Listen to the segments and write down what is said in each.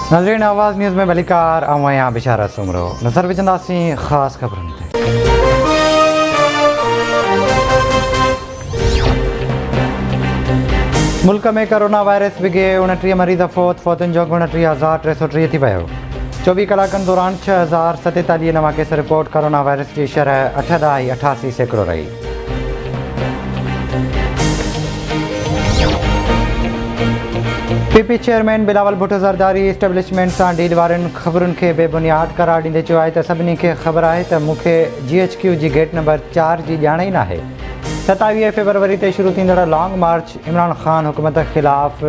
नाज़रीन, आवाज़ न्यूज़ में भलीकार आवां बिशारत सुमरो नज़र विझंदासीं ख़ासि ख़बरुनि ते। मुल्क में कोरोना वायरस बिगे 29 मरीज़ फ़ौतुनि जो 29,330 थी वियो। 24 कलाकनि दौरान 6,047 नवां केस रिपोर्ट। कोरोना वायरस जी शरह 8.88% रही। PP chairman Bilawal Bhutto Zardari establishment सां डील वारनि ख़बरुनि खे बेबुनियाद करार ॾींदे चयो आहे त सभिनी खे ख़बर आहे त मूंखे GHQ जी गेट नंबर 4 जी ॼाण ई नाहे। 27 फरवरी ते शुरू थींदड़ लॉन्ग मार्च इमरान ख़ान हुकूमत ख़िलाफ़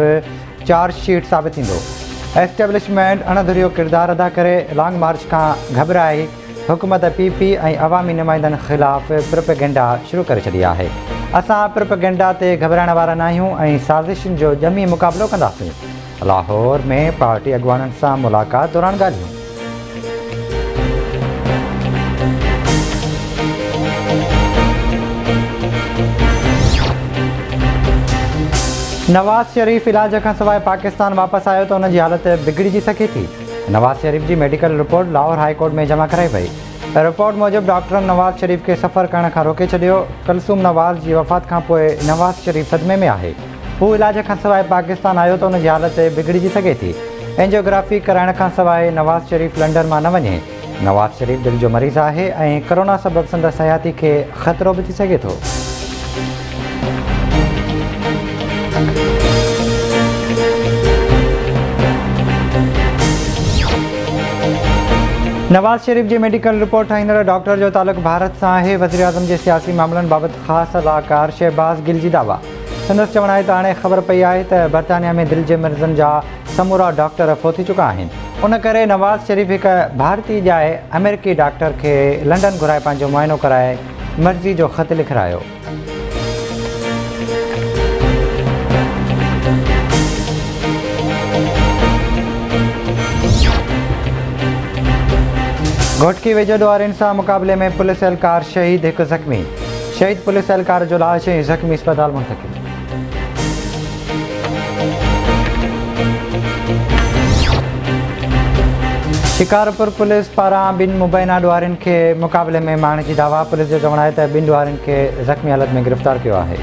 चार्जशीट साबित थींदो। एस्टेब्लिशमेंट अणधुरियो किरदारु अदा करे लॉन्ग मार्च खां घबराए हुकूमत PP ऐं अवामी नुमाइंदनि ख़िलाफ़ प्रोपेगेंडा शुरू करे छॾी आहे। असां प्रोपेगेंडा ते घबराइण वारा न आहियूं ऐं साज़िशुनि जो ॼमी मुक़ाबिलो कंदासीं। लाहौर में पार्टी अॻुवाननि सां मुलाक़ात दौरान ॻाल्हियूं। नवाज़ शरीफ़ इलाज खां सवाइ पाकिस्तान वापसि आयो त उन जी हालत बिगड़जी सघे थी। Nawaz Sharif ji medical report Lahore high court में जमा कराई वई। रिपोर्ट मूजिबि डॉक्टरनि नवाज़ शरीफ़ खे सफ़र करण खां रोके छॾियो। कुलसूम नवाज़ जी वफ़ात खां पोइ नवाज़ शरीफ़ सदमे में आहे। हू इलाज खां सवाइ पाकिस्तान आयो त उन जी हालत बिगड़जी सघे थी। एंजियोग्राफी कराइण खां सवाइ नवाज़ शरीफ़ लंडन मां न वञे। नवाज़ शरीफ़ दिलि जो मरीज़ आहे ऐं कोरोना सबबि संदसि हयाती खे ख़तरो बि थी सघे थो। नवाज़ Sharif ji medical report ठाहींदड़ doctor जो तालुक़ु भारत सां आहे। वज़ीर आज़म जे सियासी मामलनि बाबति ख़ासि सलाहकार शहबाज़ गिल जी दावा। संदसि चवणु आहे त हाणे ख़बर पई आहे त बर्तानिया में दिलि जे मरीज़नि जा समूरा डॉक्टर फ़ौत थी चुका आहिनि। उन करे नवाज़ शरीफ़ हिकु भारतीय जाइ अमेरिकी डॉक्टर खे लंडन घुराए पंहिंजो मुआइनो कराए मर्ज़ी जो ख़त लिखारायो। घोटकी वेझो ॾुआरियुनि सां मुक़ाबले में पुलिस एहलकार शहीद, हिकु ज़ख़्मी। शहीद पुलिस एहलकार जो लाश ऐं ज़ख़्मी अस्पताल मुंतक़िल। शिकारपुर पुलिस पारां ॿिनि मुबैना ॾुआरियुनि खे मुक़ाबले में मारण जी दावा। पुलिस जो चवणु आहे त ॿिनि ॾुआरियुनि खे ज़ख़्मी हालत में गिरफ़्तार कयो आहे।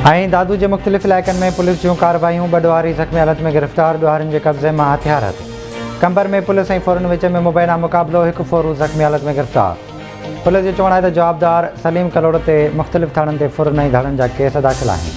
ऐं दादू जे मुख़्तलिफ़ इलाइक़नि में पुलिस जूं कार्रवाइयूं। ॿ ॾुआरी ज़ख़्मी हालत में गिरफ़्तार। ॾुआरियुनि जे कब्ज़े मां हथियार हथ। कंबर में पुलिस ऐं फ़ौरन विच में मुबैना मुक़ाबिलो। हिकु फ़ौरू ज़ख़्मी हालत में गिरफ़्तार। पुलिस जो चवणु आहे त जवाबदार सलीम कलोड़ ते मुख़्तलिफ़ थाणनि ते फ़ौरन ऐं धाड़नि जा केस दाख़िल आहिनि।